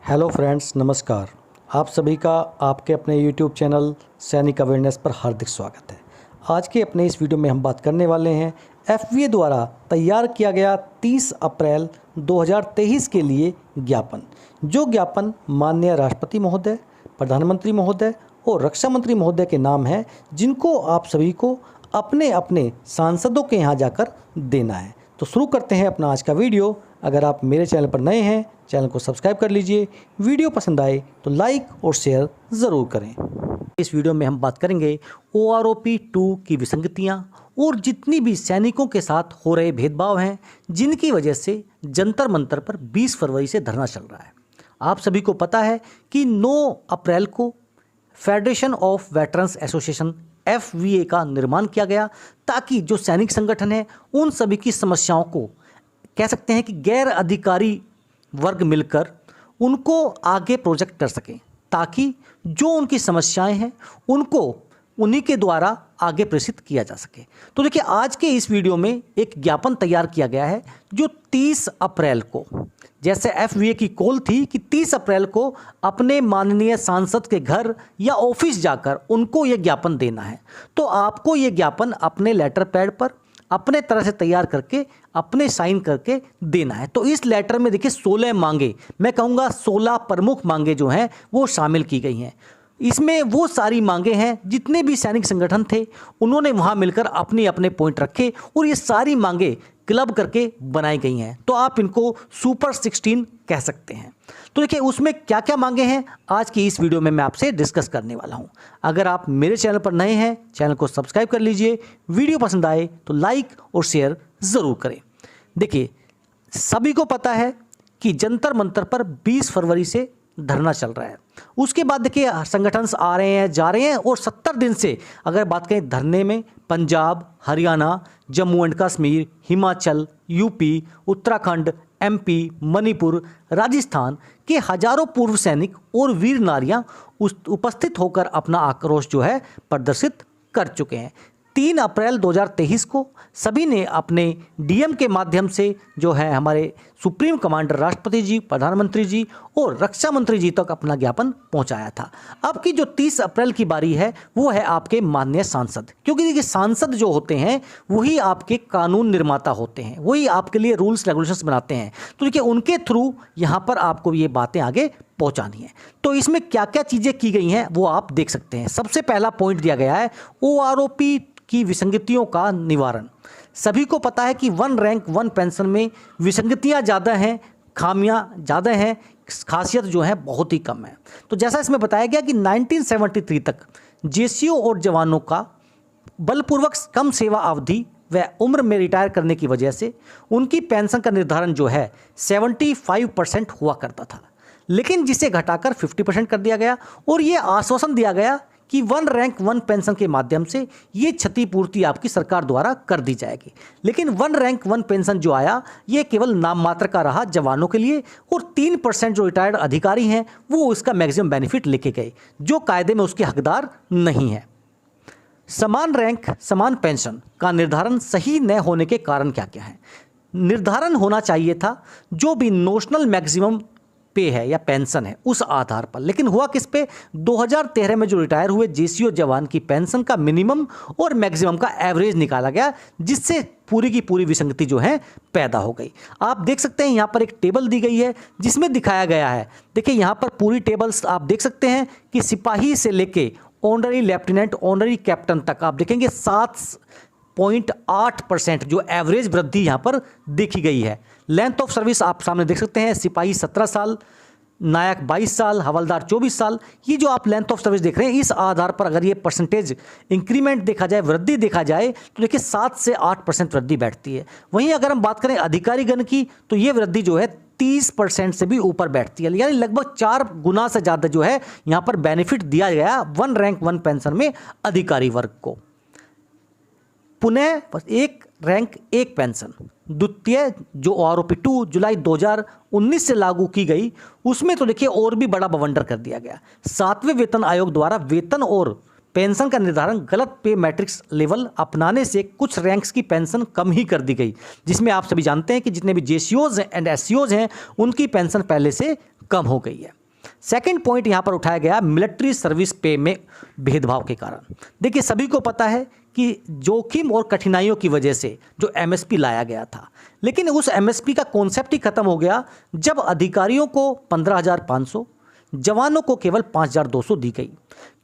Hello friends, नमस्कार। आप सभी का आपके अपने यूट्यूब चैनल सैनिक अवेयरनेस पर हार्दिक स्वागत है। आज के अपने इस वीडियो में हम बात करने वाले हैं एफवीए द्वारा तैयार किया गया 30 अप्रैल 2023 के लिए ज्ञापन। जो ज्ञापन माननीय राष्ट्रपति महोदय, प्रधानमंत्री महोदय और रक्षा मंत्री महोदय के नाम है, जिनको आप सभी को अपने अपने सांसदों के यहाँ जाकर देना है। तो शुरू करते हैं अपना आज का वीडियो। अगर आप मेरे चैनल पर नए हैं, चैनल को सब्सक्राइब कर लीजिए। वीडियो पसंद आए तो लाइक और शेयर ज़रूर करें। इस वीडियो में हम बात करेंगे OROP 2 की विसंगतियां और जितनी भी सैनिकों के साथ हो रहे भेदभाव हैं, जिनकी वजह से जंतर मंतर पर 20 फरवरी से धरना चल रहा है। आप सभी को पता है कि 9 अप्रैल को federation of veterans association FVA का निर्माण किया गया, ताकि जो सैनिक संगठन है उन सभी की समस्याओं को कह सकते हैं कि गैर अधिकारी वर्ग मिलकर उनको आगे प्रोजेक्ट कर सकें, ताकि जो उनकी समस्याएं हैं उनको उन्हीं के द्वारा आगे प्रेषित किया जा सके। तो देखिए, आज के इस वीडियो में एक ज्ञापन तैयार किया गया है जो 30 अप्रैल को, जैसे FVA की कॉल थी कि 30 अप्रैल को अपने माननीय सांसद के घर या ऑफिस जाकर उनको ये ज्ञापन देना है। तो आपको ये ज्ञापन अपने लेटर पैड पर अपने तरह से तैयार करके अपने साइन करके देना है। तो इस लेटर में देखिए 16 मांगे, मैं कहूँगा 16 प्रमुख मांगे जो हैं वो शामिल की गई हैं। इसमें वो सारी मांगे हैं जितने भी सैनिक संगठन थे उन्होंने वहाँ मिलकर अपने अपने पॉइंट रखे और ये सारी मांगे क्लब करके बनाई गई हैं। तो आप इनको सुपर 16 कह सकते हैं। तो देखिए, उसमें क्या क्या मांगे हैं आज की इस वीडियो में मैं आपसे डिस्कस करने वाला हूं। अगर आप मेरे चैनल पर नए हैं, चैनल को सब्सक्राइब कर लीजिए। वीडियो पसंद आए तो लाइक और शेयर ज़रूर करें। देखिए, सभी को पता है कि जंतर मंतर पर 20 फरवरी से धरना चल रहा है। उसके बाद देखिए, संगठन आ रहे हैं, जा रहे हैं, और 70 दिन से अगर बात करें धरने में Punjab, Haryana, Jammu and Kashmir, Himachal, UP, Uttarakhand, MP, Manipur, Rajasthan के हजारों पूर्व सैनिक और वीर नारियां उपस्थित होकर अपना आक्रोश जो है प्रदर्शित कर चुके हैं। 3 अप्रैल 2023 को सभी ने अपने DM के माध्यम से जो है हमारे सुप्रीम कमांडर राष्ट्रपति जी, प्रधानमंत्री जी और रक्षा मंत्री जी तक अपना ज्ञापन पहुंचाया था। अब की जो 30 अप्रैल की बारी है वो है आपके माननीय सांसद, क्योंकि देखिए सांसद जो होते हैं वही आपके कानून निर्माता होते हैं, वही आपके लिए रूल्स रेगुलेशंस बनाते हैं। तो देखिए, उनके थ्रू यहाँ पर आपको ये बातें आगे पहुंचानी है। तो इसमें क्या क्या चीज़ें की गई हैं वो आप देख सकते हैं। सबसे पहला पॉइंट दिया गया है OROP की विसंगतियों का निवारण। सभी को पता है कि 1 रैंक 1 पेंशन में विसंगतियां ज़्यादा हैं, खामियां ज़्यादा हैं, खासियत जो है बहुत ही कम है। तो जैसा इसमें बताया गया कि 1973 तक JCO और जवानों का बलपूर्वक कम सेवा अवधि व उम्र में रिटायर करने की वजह से उनकी पेंशन का निर्धारण जो है 75% हुआ करता था, लेकिन जिसे घटाकर 50% कर दिया गया और ये आश्वासन दिया गया कि 1 रैंक 1 पेंशन के माध्यम से ये क्षतिपूर्ति आपकी सरकार द्वारा कर दी जाएगी। लेकिन 1 रैंक 1 पेंशन जो आया ये केवल नाम मात्र का रहा जवानों के लिए, और 3% जो रिटायर्ड अधिकारी हैं वो उसका मैक्सिमम बेनिफिट लेके गए, जो कायदे में उसके हकदार नहीं है। समान रैंक समान पेंशन का निर्धारण सही न होने के कारण क्या क्या है? निर्धारण होना चाहिए था जो भी नोशनल मैक्सिमम पे है या पेंशन है उस आधार पर, लेकिन हुआ किस पे? 2013 में जो रिटायर हुए JCO जवान की पेंशन का मिनिमम और मैक्सिमम का एवरेज निकाला गया, जिससे पूरी की पूरी विसंगति जो है पैदा हो गई। आप देख सकते हैं यहाँ पर एक टेबल दी गई है जिसमें दिखाया गया है। देखिए, यहाँ पर पूरी टेबल्स आप देख सकते हैं कि सिपाही से लेके ऑनररी लेफ्टिनेंट, ऑनररी कैप्टन तक आप देखेंगे 7.8% जो एवरेज वृद्धि यहाँ पर देखी गई है। लेंथ ऑफ सर्विस आप सामने देख सकते हैं, सिपाही 17 साल, नायक 22 साल, हवलदार 24 साल। ये जो आप लेंथ ऑफ सर्विस देख रहे हैं, इस आधार पर अगर ये परसेंटेज इंक्रीमेंट देखा जाए, वृद्धि देखा जाए, तो देखिए 7 से 8% वृद्धि बैठती है। वहीं अगर हम बात करें अधिकारीगण की, तो ये वृद्धि जो है 30% से भी ऊपर बैठती है, यानी लगभग 4 गुना से ज़्यादा जो है यहाँ पर बेनिफिट दिया गया 1 रैंक 1 पेंशन में अधिकारी वर्ग को। पुनः 1 रैंक 1 पेंशन द्वितीय जो OROP 2 जुलाई 2019 से लागू की गई, उसमें तो देखिए और भी बड़ा बवंडर कर दिया गया। 7वें वेतन आयोग द्वारा वेतन और पेंशन का निर्धारण गलत पे मैट्रिक्स लेवल अपनाने से कुछ रैंक्स की पेंशन कम ही कर दी गई, जिसमें आप सभी जानते हैं कि जितने भी JCOs एंड SCOs हैं उनकी पेंशन पहले से कम हो गई है। सेकंड पॉइंट यहाँ पर उठाया गया मिलिट्री सर्विस पे में भेदभाव के कारण। देखिए सभी को पता है कि जोखिम और कठिनाइयों की वजह से जो एमएसपी लाया गया था, लेकिन उस एमएसपी का कॉन्सेप्ट ही खत्म हो गया जब अधिकारियों को 15,500, जवानों को केवल 5,200 दी गई।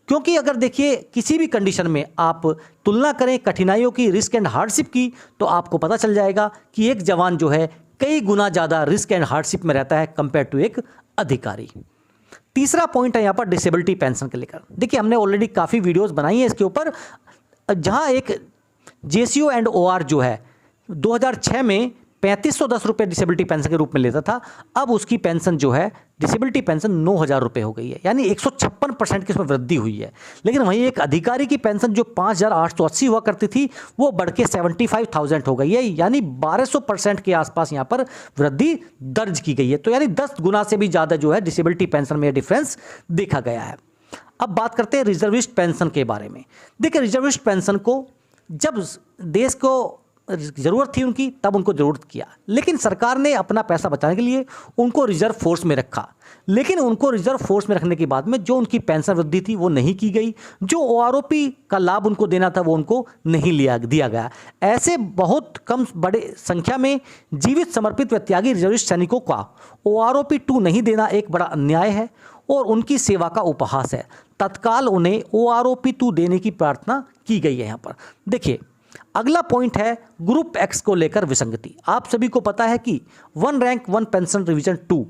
क्योंकि अगर देखिए किसी भी कंडीशन में आप तुलना करें कठिनाइयों की, रिस्क एंड हार्डशिप की, तो आपको पता चल जाएगा कि एक जवान जो है कई गुना ज़्यादा रिस्क एंड हार्डशिप में रहता है कंपेयर टू एक अधिकारी। तीसरा पॉइंट है यहाँ पर डिसेबिलिटी पेंशन के लेकर। देखिए हमने ऑलरेडी काफ़ी वीडियोस बनाई हैं इसके ऊपर, जहाँ एक जेसीओ एंड ओआर जो है 2006 में 3,510 रुपये डिसेबिलिटी पेंशन के रूप में लेता था, अब उसकी पेंशन जो है डिसेबिलिटी पेंशन 9,000 रुपये हो गई है, यानी 156% की इसमें वृद्धि हुई है। लेकिन वहीं एक अधिकारी की पेंशन जो 5,880 हुआ करती थी वो बढ़ के 75,000 हो गई है, यानी 1,200% के आसपास यहाँ पर वृद्धि दर्ज की गई है। तो यानी 10 गुना से भी ज़्यादा जो है डिसेबिलिटी पेंशन में डिफरेंस देखा गया है। अब बात करते हैं रिजर्विस्ट पेंशन के बारे में। देखिए रिजर्विस्ट पेंशन को जब देश को ज़रूरत थी उनकी, तब उनको ज़रूरत किया, लेकिन सरकार ने अपना पैसा बचाने के लिए उनको रिजर्व फोर्स में रखा। लेकिन उनको रिजर्व फोर्स में रखने के बाद में जो उनकी पेंशन वृद्धि थी वो नहीं की गई, जो ओआरओपी का लाभ उनको देना था वो उनको नहीं दिया गया। ऐसे बहुत कम बड़े संख्या में जीवित समर्पित व त्यागी रिजर्विस्ट सैनिकों का ओआरओपी 2 नहीं देना एक बड़ा अन्याय है और उनकी सेवा का उपहास है। तत्काल उन्हें ओआरओपी 2 देने की प्रार्थना की गई है। यहाँ पर देखिए अगला पॉइंट है ग्रुप एक्स को लेकर विसंगति। आप सभी को पता है कि 1 रैंक 1 पेंशन रिवीजन 2,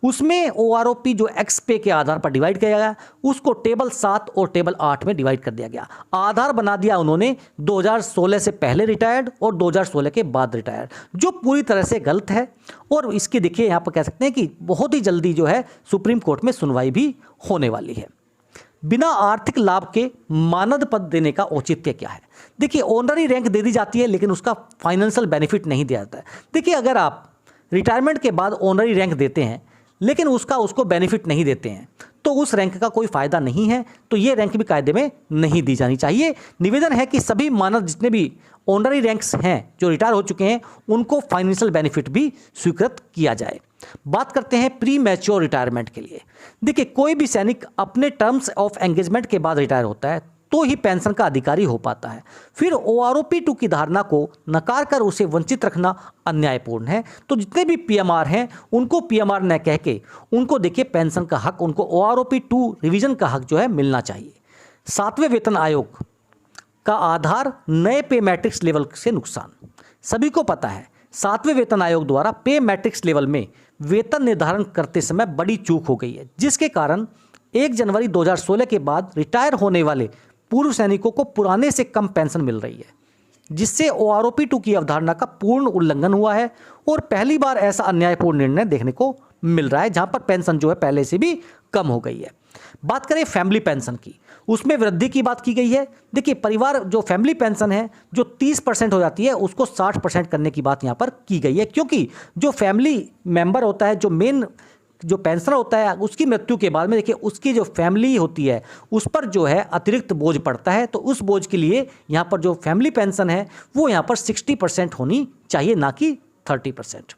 उसमें ओआरओपी जो एक्स पे के आधार पर डिवाइड किया गया, उसको टेबल 7 और टेबल 8 में डिवाइड कर दिया गया। आधार बना दिया उन्होंने 2016 से पहले रिटायर्ड और 2016 के बाद रिटायर्ड, जो पूरी तरह से गलत है। और इसके देखिए यहाँ पर कह सकते हैं कि बहुत ही जल्दी जो है सुप्रीम कोर्ट में सुनवाई भी होने वाली है। बिना आर्थिक लाभ के मानद पद देने का औचित्य क्या है? देखिए ऑनररी रैंक दे दी जाती है लेकिन उसका फाइनेंशियल बेनिफिट नहीं दिया जाता है। देखिए अगर आप रिटायरमेंट के बाद ऑनररी रैंक देते हैं लेकिन उसको बेनिफिट नहीं देते हैं तो उस रैंक का कोई फायदा नहीं है, तो ये रैंक भी कायदे में नहीं दी जानी चाहिए। निवेदन है कि सभी मानद जितने भी ऑनररी रैंक्स हैं जो रिटायर हो चुके हैं उनको फाइनेंशियल बेनिफिट भी स्वीकृत किया जाए। बात करते हैं प्री मैच्योर रिटायरमेंट के लिए। देखिए कोई भी सैनिक अपने टर्म्स ऑफ एंगेजमेंट के बाद रिटायर होता है तो ही पेंशन का अधिकारी हो पाता है। फिर ओआरओपी 2 की धारणा को नकार कर उसे वंचित रखना अन्यायपूर्ण है। तो जितने भी पीएमआर हैं उनको पीएमआर न कह के उनको देखिए पेंशन का हक, उनको ओआरओपी 2 रिवीजन का हक जो है मिलना चाहिए। 7वें वेतन आयोग का आधार नए पे मैट्रिक्स लेवल से नुकसान। सभी को पता है 7वें वेतन आयोग द्वारा पे मैट्रिक्स लेवल में वेतन निर्धारण करते समय बड़ी चूक हो गई है, जिसके कारण 1 जनवरी 2016 के बाद रिटायर होने वाले पूर्व सैनिकों को पुराने से कम पेंशन मिल रही है, जिससे ओआरओपी 2 की अवधारणा का पूर्ण उल्लंघन हुआ है। और पहली बार ऐसा अन्यायपूर्ण निर्णय देखने को मिल रहा है जहां पर पेंशन जो है पहले से भी कम हो गई है। बात करें फैमिली पेंशन की, उसमें वृद्धि की बात की गई है। देखिए परिवार जो फैमिली पेंशन है जो 30% हो जाती है उसको 60% करने की बात यहाँ पर की गई है, क्योंकि जो फैमिली मेंबर होता है, जो मेन जो पेंशनर होता है, उसकी मृत्यु के बाद में देखिए उसकी जो फैमिली होती है उस पर जो है अतिरिक्त बोझ पड़ता है। तो उस बोझ के लिए यहाँ पर जो फैमिली पेंशन है वो यहाँ पर 60% होनी चाहिए, ना कि 30%।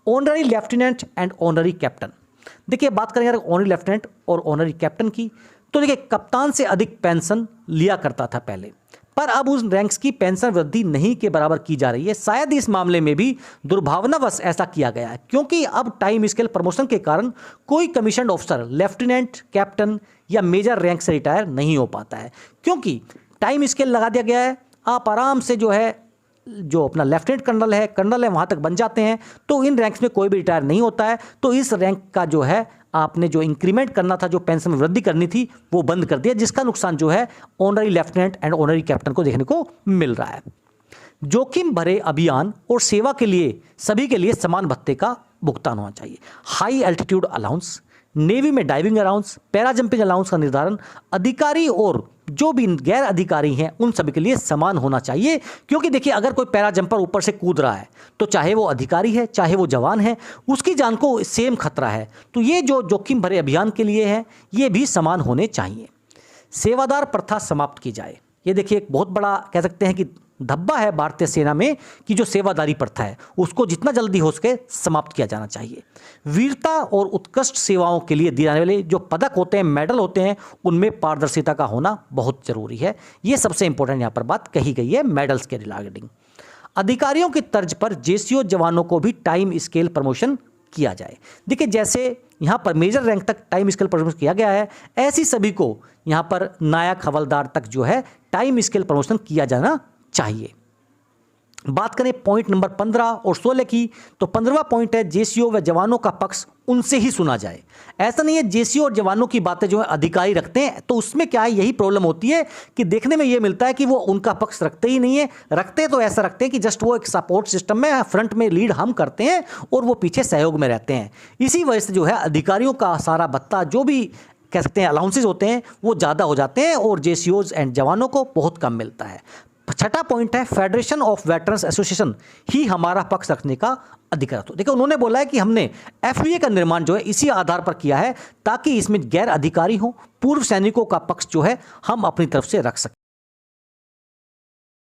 Honorary lieutenant and honorary captain. देखिए बात करें अगर ऑनररी लेफ्टिनेंट और ऑनररी कैप्टन की, तो देखिए कप्तान से अधिक पेंशन लिया करता था पहले, पर अब उस रैंक्स की पेंशन वृद्धि नहीं के बराबर की जा रही है। शायद इस मामले में भी दुर्भावनावश ऐसा किया गया है, क्योंकि अब टाइम स्केल प्रमोशन के कारण कोई कमीशन ऑफिसर लेफ्टिनेंट, कैप्टन या मेजर रैंक से रिटायर नहीं हो पाता है, क्योंकि टाइम स्केल लगा दिया गया है। आप आराम से जो है जो अपना लेफ्टिनेंट कर्नल है वहाँ तक बन जाते हैं, तो इन रैंक्स में कोई भी रिटायर नहीं होता है। तो इस रैंक का जो है आपने जो इंक्रीमेंट करना था, जो पेंशन में वृद्धि करनी थी, वो बंद कर दिया, जिसका नुकसान जो है honorary lieutenant and honorary captain को देखने को मिल रहा है। जोखिम भरे अभियान और सेवा के लिए सभी के लिए समान भत्ते का भुगतान होना चाहिए। हाई एल्टीट्यूड अलाउंस, नेवी में diving allowance, para jumping allowance का निर्धारण अधिकारी और जो भी गैर अधिकारी हैं उन सभी के लिए समान होना चाहिए। क्योंकि देखिए अगर कोई पैरा जंपर ऊपर से कूद रहा है तो चाहे वो अधिकारी है चाहे वो जवान है, उसकी जान को सेम खतरा है। तो ये जो जोखिम भरे अभियान के लिए है ये भी समान होने चाहिए। सेवादार प्रथा समाप्त की जाए। ये देखिए एक बहुत बड़ा कह सकते हैं कि धब्बा है भारतीय सेना में कि जो सेवादारी प्रथा है उसको जितना जल्दी हो सके समाप्त किया जाना चाहिए। वीरता और उत्कृष्ट सेवाओं के लिए दिए जाने वाले जो पदक होते हैं, मेडल होते हैं, उनमें पारदर्शिता का होना बहुत जरूरी है। ये सबसे इंपॉर्टेंट यहाँ पर बात कही गई है मेडल्स के रिगार्डिंग। अधिकारियों की तर्ज पर जेसीओ जवानों को भी टाइम स्केल प्रमोशन किया जाए। देखिए जैसे यहाँ पर मेजर रैंक तक टाइम स्केल प्रमोशन किया गया है, ऐसी सभी को यहाँ पर नायक हवलदार तक जो है टाइम स्केल प्रमोशन किया जाना चाहिए। बात करें पॉइंट नंबर 15 और 16 की, तो 15वां पॉइंट है जेसीओ व जवानों का पक्ष उनसे ही सुना जाए। ऐसा नहीं है जेसीओ और जवानों की बातें जो है अधिकारी रखते हैं, तो उसमें क्या है, यही प्रॉब्लम होती है कि देखने में ये मिलता है कि वो उनका पक्ष रखते ही नहीं है। रखते तो ऐसा रखते हैं कि जस्ट वो एक सपोर्ट सिस्टम में फ्रंट में लीड हम करते हैं और वो पीछे सहयोग में रहते हैं। इसी वजह से जो है अधिकारियों का सारा भत्ता जो भी कह सकते हैं अलाउंसेज होते हैं वो ज़्यादा हो जाते हैं और जेसीओज एंड जवानों को बहुत कम मिलता है। छठा पॉइंट है फेडरेशन ऑफ वेटरन्स एसोसिएशन ही हमारा पक्ष रखने का अधिकार। तो देखो उन्होंने बोला है कि हमने एफवीए का निर्माण जो है इसी आधार पर किया है ताकि इसमें गैर अधिकारी हो, पूर्व सैनिकों का पक्ष जो है हम अपनी तरफ से रख सकें।